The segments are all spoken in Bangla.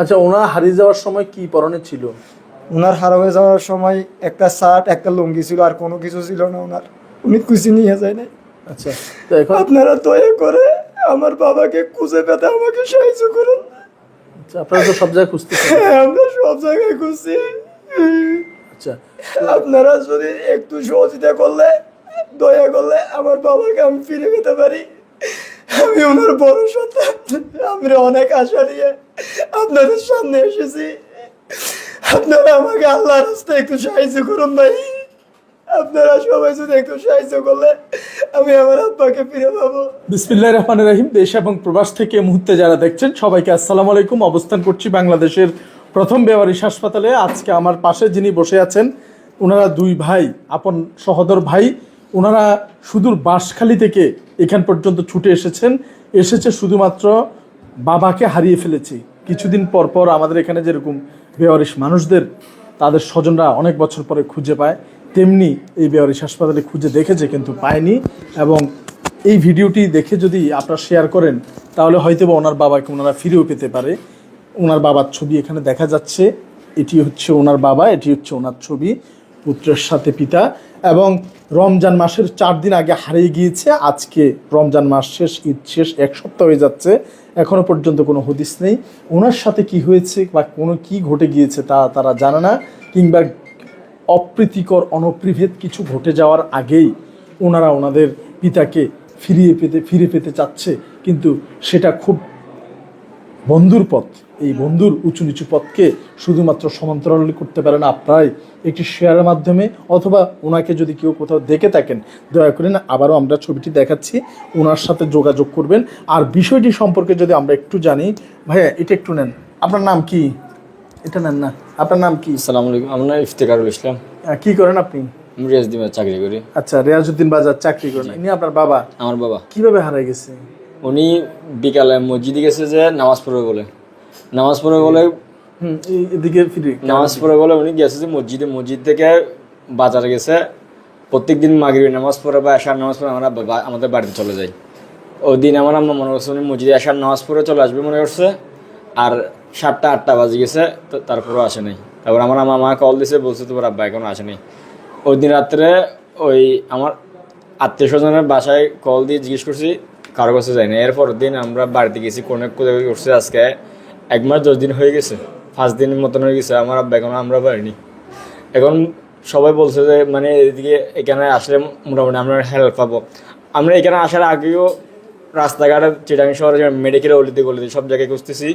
আচ্ছা, ওনার হারিয়ে যাওয়ার সময় কি পরনে ছিল? ওনার হারিয়ে যাওয়ার সময় একটা শার্ট একটা লুঙ্গি ছিল, আর কোনো কিছু ছিল না ওনার। উনি খুশি নিয়ে যায় নাই। আচ্ছা, তো এখন আপনারা দয়া করে আমার বাবাকে খুঁজে পেতে আমাকে সাহায্য করুন। আচ্ছা, আপনারা তো সব জায়গায় খুঁজতেছেন। হ্যাঁ, আমরা সব জায়গায় খুঁজছি। আচ্ছা, আপনারা যদি একটু সহযোগিতা করলে, দয়া করলে আমার বাবাকে আমি ফিরে পেতে পারি। আমি ওনার বড় সন্তান, আমি অনেক আশা নিয়ে আপনাদের সামনে এসেছি। আপনারা আমাকে আল্লাহর রাস্তায় একটু সাহায্য করুন ভাই। আপনারা সবাই যদি একটু সাহায্য করলে আমি আমার আব্বাকে ফিরে পাবো। বিসমিল্লাহির রহমানির রহিম। দেশ এবং প্রবাস থেকে এই মুহূর্তে যারা দেখছেন সবাইকে আসসালামু আলাইকুম। অবস্থান করছি বাংলাদেশের প্রথম বেওয়ারিশ হাসপাতালে। আজকে আমার পাশে যিনি বসে আছেন, ওনারা দুই ভাই, আপন সহোদর ভাই। ওনারা সুদূর বাঁশখালী থেকে এখান পর্যন্ত ছুটে এসেছে শুধুমাত্র বাবাকে হারিয়ে ফেলেছি। কিছুদিন পর পর আমাদের এখানে যেরকম বেওয়ারিশ মানুষদের তাদের স্বজনরা অনেক বছর পরে খুঁজে পায়, তেমনি এই বেওয়ারিশ হাসপাতালে খুঁজে দেখেছে কিন্তু পায়নি। এবং এই ভিডিওটি দেখে যদি আপনারা শেয়ার করেন তাহলে হয়তো বা ওনার বাবাকে ওনারা ফিরেও পেতে পারে। ওনার বাবার ছবি এখানে দেখা যাচ্ছে। এটি হচ্ছে ওনার বাবা, এটি হচ্ছে ওনার ছবি, পুত্রের সাথে পিতা। এবং রমজান মাসের 4 দিন আগে হারিয়ে গিয়েছে। আজকে রমজান মাস শেষ, ঈদ শেষ, 1 সপ্তাহ হয়ে যাচ্ছে, এখনও পর্যন্ত কোনো হদিস নেই। ওনার সাথে কি হয়েছে বা কোনো কি ঘটে গিয়েছে তা তারা জানে না, কিংবা অপ্রীতিকর অনপ্রিভেদ কিছু ঘটে যাওয়ার আগেই ওনারা ওনাদের পিতাকে ফিরে পেতে চাচ্ছে, কিন্তু সেটা খুব বন্ধুর পথ। এই বন্ধুর উঁচু নিচু পথকে শুধুমাত্র সমান্তরাল করতে পারে না আপনারাই একটি শেয়ারের মাধ্যমে, অথবা ওনাকে যদি কেউ কোথাও দেখে থাকেন দয়া করে না, আবারও আমরা ছবিটি দেখাচ্ছি, ওনার সাথে যোগাযোগ করবেন। আর বিষয়টি সম্পর্কে যদি আমরা একটু জানি, ভাইয়া এটা একটু নেন। আপনার নাম কি? এটা নেন না, আপনার নাম কি? আসসালামু আলাইকুম, আমার নাম ইফতেখারুল ইসলাম। কি করেন আপনি? আমি রিয়াজউদ্দিন চাকরি করি। আচ্ছা, রিয়াজউদ্দিন বাজার চাকরি করেন। ইনি আপনার বাবা? আমার বাবা। কিভাবে হারাই গেছে? উনি বিকালে মসজিদে গেছে যে নামাজ পড়বে বলে এদিকে ফিরে উনি গেছে যে মসজিদ থেকে বাজারে গেছে। প্রত্যেকদিন মাগরিবের নামাজ পড়ে বা এশার নামাজ পড়ে আমরা আমাদের বাড়িতে চলে যাই। ওই দিন আমার আম্মা মনে করছে উনি মসজিদে এশার নামাজ পড়ে চলে আসবে মনে করছে, আর 7টা-8টা বাজে গেছে, তো তারপরেও আসে নাই। তারপর আমার আম্মা আমাকে কল দিছে, বলছে তোমার আব্বা এখনো আসে নাই। ওই দিন রাত্রে ওই আমার আত্মীয় স্বজনের বাসায় কল দিয়ে জিজ্ঞেস করছি, কারো কাছে যায়নি। এরপর দিন আমরা বাড়িতে গেছি, কোথায় করছে। আজকে 1 মাস 10 দিন হয়ে গেছে, 5 দিনের মতন হয়ে গেছে। আমার আব্বা এখনো আমরা পারিনি। এখন সবাই বলছে যে মানে এদিকে এখানে আসলে মোটামুটি আমরা হেল্প পাবো। আমরা এখানে আসার আগেও রাস্তাঘাটে চিটাং শহরে মেডিকেল গলিতে সব জায়গায় খুঁজতেছি,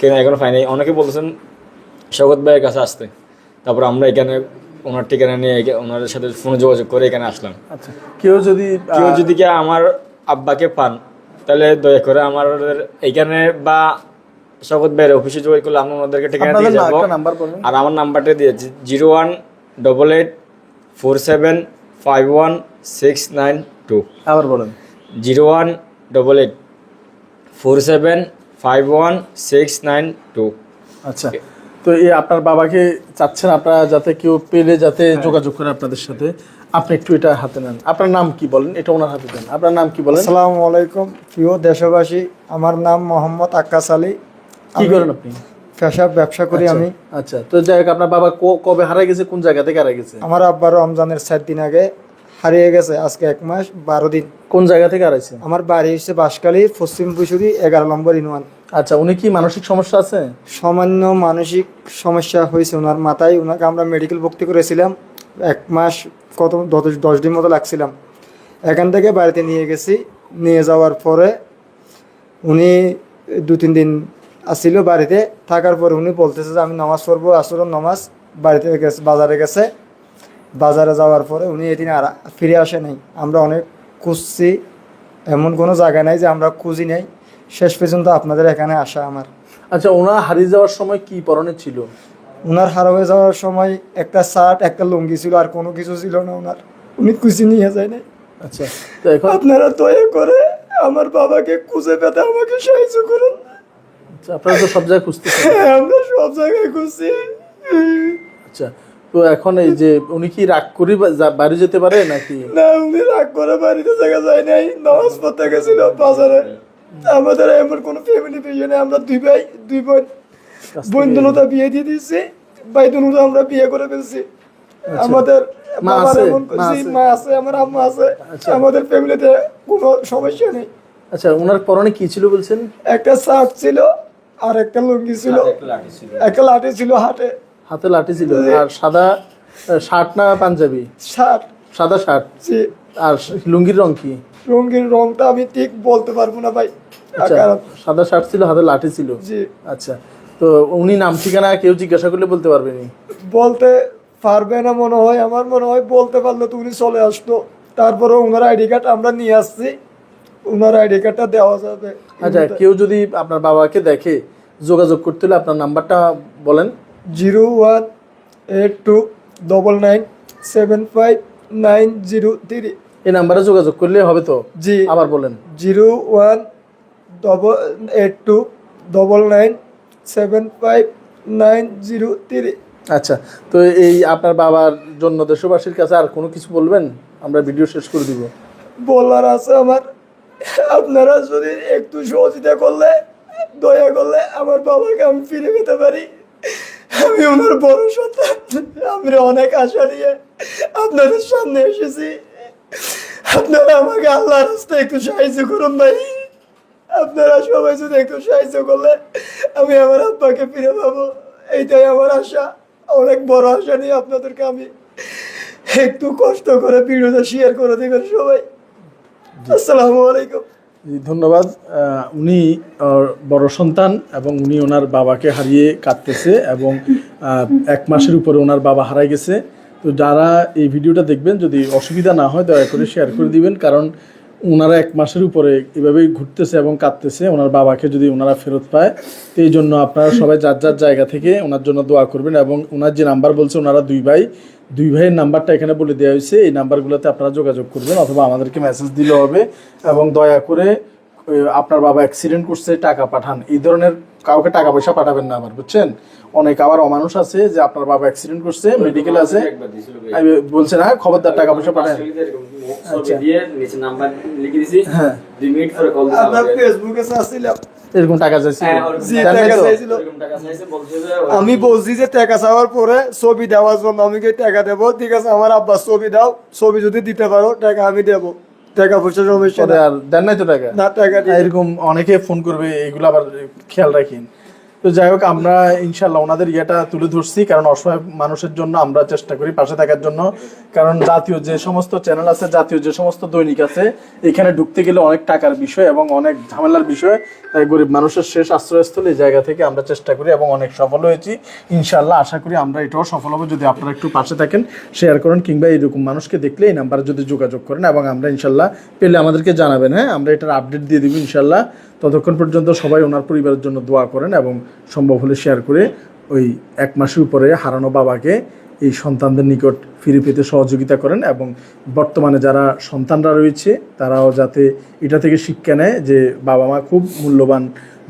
কেন এখনো পাইনি। অনেকে বলতেছেন শওকত ভাইয়ের কাছে আসতে। তারপর আমরা এখানে ওনার ঠিকানা নিয়ে ওনাদের সাথে ফোনে যোগাযোগ করে এখানে আসলাম। আচ্ছা, কেউ যদি কি আমার আব্বাকে পান তাহলে দয়া করে আমাদের এইখানে বা শওকত ভাইয়ের অফিসে যোগাযোগ করলে আমরা ওনাদেরকে ঠিকানা দিয়ে যাবো। আর আমার নাম্বারটা দিয়েছি 01888475169 আবার বলেন। 01888475169। আচ্ছা, তো এই আপনার বাবাকে চাচ্ছেন আপনারা যাতে কেউ পেলে যাতে যোগাযোগ করে আপনাদের সাথে। আপনি একটু এটা হাতে নেন। আপনার নাম কি বলেন? এটা ওনার হাতে দেন। আপনার নাম কি বলেন? আসসালামু আলাইকুম প্রিয় দেশবাসী, আমার নাম মোহাম্মদ আক্কাস আলী। কি করেন আপনি? ব্যবসা করি আমি। আচ্ছা, তো যাই হোক, আপনার বাবা কবে হারিয়ে গেছে, কোন জায়গা থেকে হারিয়ে গেছে? আমার আব্বা রমজানের 7 দিন আগে হারিয়ে গেছে, আজকে 1 মাস 12 দিন। কোন জায়গা থেকে হারাইছে? আমার বাড়ি হচ্ছে বাঁশখালী, পশ্চিম পুশুরি, 11 নম্বর ইউনিয়ন। আচ্ছা, উনি কি মানসিক সমস্যা আছে? সামান্য মানসিক সমস্যা হয়েছে ওনার মাথায়। ওনাকে আমরা মেডিকেল ভর্তি করেছিলাম, 1 মাস 10 দিন মতো লাগছিলাম। এখান থেকে বাড়িতে নিয়ে গেছি। নিয়ে যাওয়ার পরে উনি 2-3 দিন আসছিল বাড়িতে। থাকার পরে উনি বলতেছে যে আমি নামাজ পড়বো, আসরের নামাজ। বাড়িতে গেছে, বাজারে গেছে। বাজারে যাওয়ার পরে উনি এদিন আর ফিরে আসে নাই। আমরা অনেক খুঁজছি, এমন কোনো জায়গা নাই যে আমরা খুঁজি নাই। শেষ পর্যন্ত আপনাদের এখানে আসা আমার। আচ্ছা, ওনার হারিয়ে যাওয়ার সময় কি পরনে ছিল? ওনার হারিয়ে যাওয়ার সময় একটা শার্ট একটা লুঙ্গি ছিল, আর কোনো কিছু ছিল না ওনার। উনি খুঁজে নিয়ে যায় নাই। আচ্ছা, তো এখন আপনারা দয়া করে আমার বাবাকে খুঁজে পেতে আমাকে সাহায্য করুন। আচ্ছা, আপনারা তো সব জায়গায় খুঁজতেছেন। হ্যাঁ, আমরা সব জায়গায় খুঁজছি। আচ্ছা, তো এখন এই যে উনি কি রাগ করে বাড়ি যেতে পারে নাকি? না, উনি রাগ করে বাড়িতে জায়গা যায় নাই, নামাজ পড়তে গেছিল বাজারে। আমাদের এমন কোনো ফ্যামিলি পিছনে, আমরা 2 ভাই 2 বোন। বোন দুনুটা বিয়ে দিয়ে দিয়েছি, ভাই দুনুটা আমরা বিয়ে করে ফেলছি। আমাদের মা বাবার আছে? এমন করছি, মা আছে, আমার আম্মা আছে, আমাদের ফ্যামিলিতে কোনো সমস্যা নেই। আচ্ছা, ওনার পরনে কি ছিল বলছেন? একটা শার্ট ছিল আর একটা লুঙ্গি ছিল, একটা লাঠি ছিল হাতে। হাতে লাঠি ছিল আর সাদা শার্ট না পাঞ্জাবি? শার্ট, সাদা শার্ট। জি। আর লুঙ্গির রং কি? রঙের রংটা আমি ঠিক বলতে পারবো না ভাই, আচ্ছা, কারণ সাদা শার্ট ছিল, হাতে লাঠি ছিল। জি। আচ্ছা, তো উনি নাম ঠিকানা কেউ জিজ্ঞাসা করলে বলতে পারবেনি? বলতে পারবে না মনে হয়, আমার মনে হয় বলতে পারলে তো উনি চলে আসতো। তারপরে ওনার আইডি কার্ড আমরা নিয়ে আসছি, ওনার আইডি কার্ডটা দেওয়া যাবে। আচ্ছা, কেউ যদি আপনার বাবাকে দেখে যোগাযোগ করতে হলে আপনার নাম্বারটা বলেন। 0182997590 এই নাম্বারে যোগাযোগ করলে হবে তো? জি, আবার বলেন। 0182997590। আচ্ছা, তো এই আপনার বাবার জন্য দেশবাসীর কাছে আর কোনো কিছু বলবেন? আমরা ভিডিও শেষ করে দিব। বলার আছে আমার, আপনারা যদি একটু সহযোগিতা করলে, দয়া করলে আমার বাবাকে আমি ফিরে পেতে পারি। আমি ওনার বড় সন্তান, আমি অনেক আশা নিয়ে আপনাদের সামনে এসেছি। আপনারা আমাকে আল্লাহর রাস্তায় একটু সাহায্য করুন ভাই। আপনারা সবাই যদি একটু সাহায্য করলে আমি আমার আব্বাকে ফিরে পাবো, এইটাই আমার আশা। অনেক বড় আশা নিয়ে আপনাদেরকে আমি একটু কষ্ট করে ভিডিওটা শেয়ার করে দেবেন সবাই। আসসালামু আলাইকুম। জি, ধন্যবাদ। উনি বড় সন্তান এবং উনি ওনার বাবাকে হারিয়ে কাঁদতেছে এবং 1 মাসের উপরে ওনার বাবা হারাই গেছে। তো যারা এই ভিডিওটা দেখবেন, যদি অসুবিধা না হয় দয়া করে শেয়ার করে দিবেন, কারণ ওনারা 1 মাসের উপরে এভাবেই ঘুরতেছে এবং কাঁদতেছে ওনার বাবাকে যদি ওনারা ফেরত পায়। তো এই জন্য আপনারা সবাই যার যার জায়গা থেকে ওনার জন্য দোয়া করবেন। এবং ওনার যে নাম্বার বলছে, ওনারা দুই ভাইয়ের নাম্বারটা এখানে বলে দেওয়া হয়েছে, এই নাম্বারগুলোতে আপনারা যোগাযোগ করবেন অথবা আমাদেরকে মেসেজ দিলেও হবে। এবং দয়া করে আপনার বাবা অ্যাক্সিডেন্ট করছে, টাকা পাঠান, এই ধরনের কাউকে টাকা পয়সা পাঠাবেন না আবার, বুঝছেন? অনেক আবার অমানুষ আছে যে আপনার বাবা অ্যাক্সিডেন্ট করছে, মেডিকেল আছে, বলছে না খবরদার টাকা পয়সা পাঠান। হ্যাঁ, আমরা ফেসবুকে চাচ্ছিলাম, এরকম টাকা চাইছিল। জি, টাকা চাইছিল। আমি বলছি যে টাকা চাওয়ার পরে ছবি দেওয়ার জন্য, আমি কি টাকা দেবো, ঠিক আছে আমার আব্বা ছবি দাও, ছবি যদি দিতে পারো টাকা আমি দেবো, টাকা পয়সা সমস্যা পরে আর দেন নাই তো টাকা? না, টাকা দিই। এরকম অনেকে ফোন করবে, এগুলো আবার খেয়াল রাখেন। তো যাই হোক, আমরা ইনশাল্লাহ ওনাদের ইয়েটা তুলে ধরছি, কারণ অসহায় মানুষের জন্য আমরা চেষ্টা করি পাশে থাকার জন্য। কারণ জাতীয় যে সমস্ত চ্যানেল আছে, জাতীয় যে সমস্ত দৈনিক আছে, এখানে ঢুকতে গেলে অনেক টাকার বিষয় এবং অনেক ঝামেলার বিষয়। তাই গরিব মানুষের শেষ আশ্রয়স্থল এই জায়গা থেকে আমরা চেষ্টা করি এবং অনেক সফল হয়েছি ইনশাল্লাহ। আশা করি আমরা এটাও সফল হবো যদি আপনারা একটু পাশে থাকেন, শেয়ার করেন, কিংবা এইরকম মানুষকে দেখলে এই নাম্বারে যদি যোগাযোগ করেন এবং আমরা ইনশাল্লাহ পেলে আমাদেরকে জানাবেন। হ্যাঁ, আমরা এটার আপডেট দিয়ে দেবো ইনশাল্লাহ। ততক্ষণ পর্যন্ত সবাই ওনার পরিবারের জন্য দোয়া করেন এবং সম্ভব হলে শেয়ার করে ওই 1 মাসের উপরে হারানো বাবাকে এই সন্তানদের নিকট ফিরে পেতে সহযোগিতা করেন। এবং বর্তমানে যারা সন্তানরা রয়েছে তারাও যাতে এটা থেকে শিক্ষা নেয় যে বাবা মা খুব মূল্যবান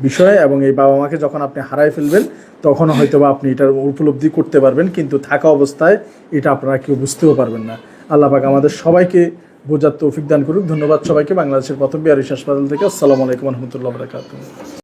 বিষয়, এবং এই বাবা মাকে যখন আপনি হারায় ফেলবেন তখন হয়তো বা আপনি এটার উপলব্ধি করতে পারবেন, কিন্তু থাকা অবস্থায় এটা আপনারা কেউ বুঝতেও পারবেন না। আল্লাহ পাক আমাদের সবাইকে বোঝার তৌফিক দান করুক। ধন্যবাদ সবাইকে। বাংলাদেশের প্রথম বিহারিস হাসপাতাল থেকে আসসালামু আলাইকুম রহমতুল্লাহ বারাকাতুহু।